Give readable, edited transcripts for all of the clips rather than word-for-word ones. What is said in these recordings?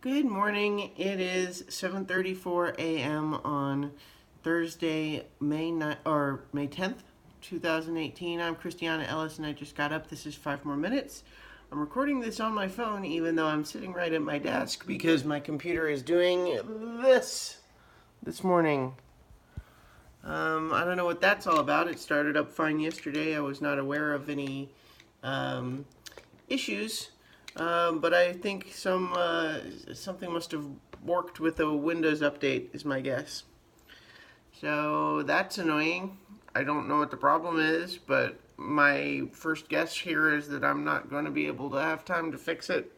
Good morning. It is 7:34 a.m. on Thursday, May 10th, 2018. I'm Christiana Ellis and I just got up. This is 5 more minutes. I'm recording this on my phone even though I'm sitting right at my desk because my computer is doing this morning. I don't know what that's all about. It started up fine yesterday. I was not aware of any um, issues, but I think something must have worked with a Windows update, is my guess. So that's annoying. I don't know what the problem is, but my first guess here is that I'm not going to be able to have time to fix it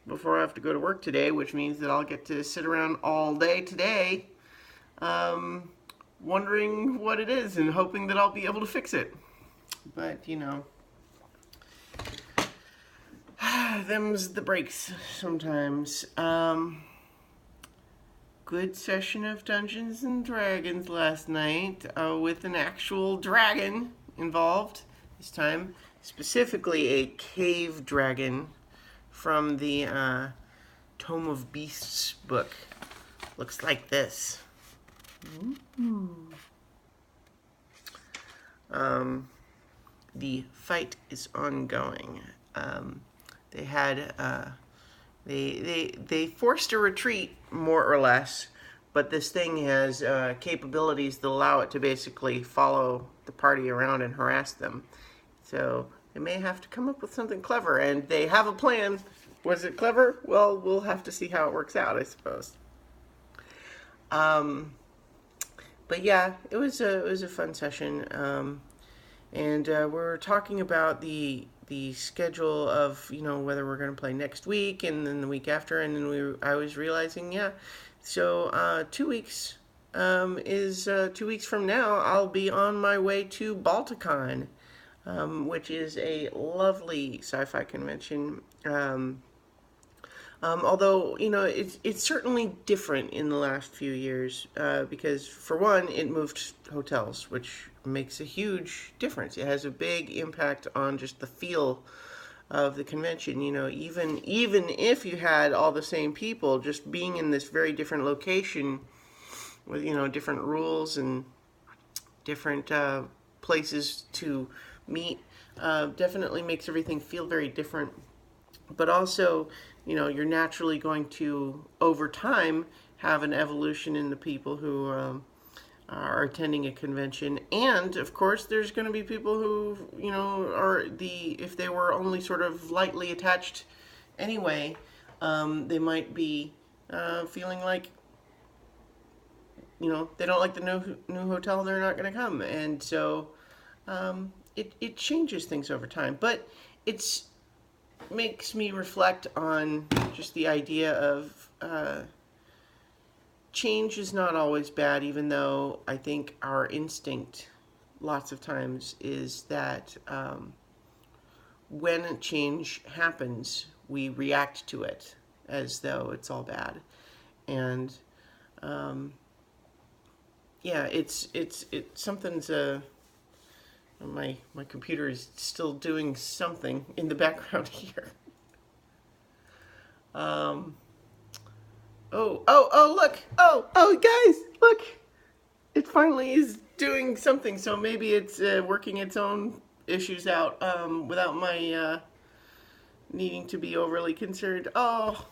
before I have to go to work today, which means that I'll get to sit around all day today um, wondering what it is and hoping that I'll be able to fix it. But, them's the breaks sometimes. Good session of Dungeons and Dragons last night with an actual dragon involved. This time, specifically a cave dragon from the Tome of Beasts book. Looks like this. Um, the fight is ongoing. They had they forced a retreat more or less, but this thing has capabilities that allow it to basically follow the party around and harass them. So they may have to come up with something clever, and they have a plan. Was it clever? Well, we'll have to see how it works out, I suppose. Um, but yeah, it was a fun session. And we're talking about the schedule of whether we're going to play next week and then the week after, and then I was realizing, yeah, so 2 weeks is 2 weeks from now. I'll be on my way to Balticon, which is a lovely sci-fi convention. Although it's certainly different in the last few years because for one, it moved hotels, which makes a huge difference. It has a big impact on just the feel of the convention. Even if you had all the same people, just being in this very different location with different rules and different places to meet definitely makes everything feel very different. But also, you're naturally going to, over time, have an evolution in the people who are attending a convention. And, of course, there's going to be people who, if they were only sort of lightly attached anyway, they might be feeling like, they don't like the new hotel and they're not going to come. And so it changes things over time. But it's makes me reflect on just the idea of change is not always bad, even though I think our instinct lots of times is that when change happens, we react to it as though it's all bad. And yeah, it's something's my computer is still doing something in the background here. Um, oh, look! Oh, guys, look! It finally is doing something. So maybe it's working its own issues out without my needing to be overly concerned. Oh,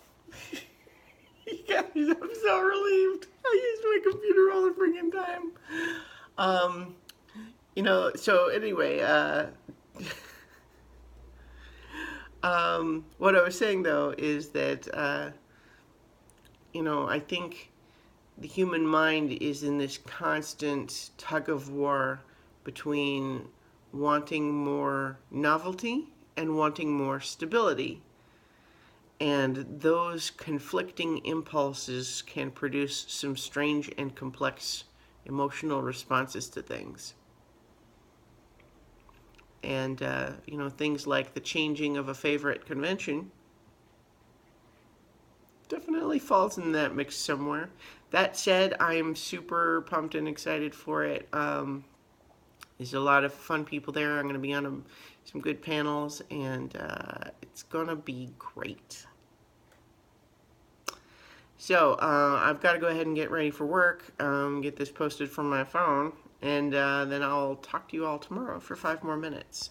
you guys, I'm so relieved. I used my computer all the freaking time. Um, so anyway, what I was saying though is that, I think the human mind is in this constant tug of war between wanting more novelty and wanting more stability. And those conflicting impulses can produce some strange and complex emotional responses to things. And things like the changing of a favorite convention definitely falls in that mix somewhere. That said, I am super pumped and excited for it. There's a lot of fun people there. I'm going to be on some good panels, and it's going to be great. So I've got to go ahead and get ready for work, get this posted from my phone, and then I'll talk to you all tomorrow for 5 more minutes.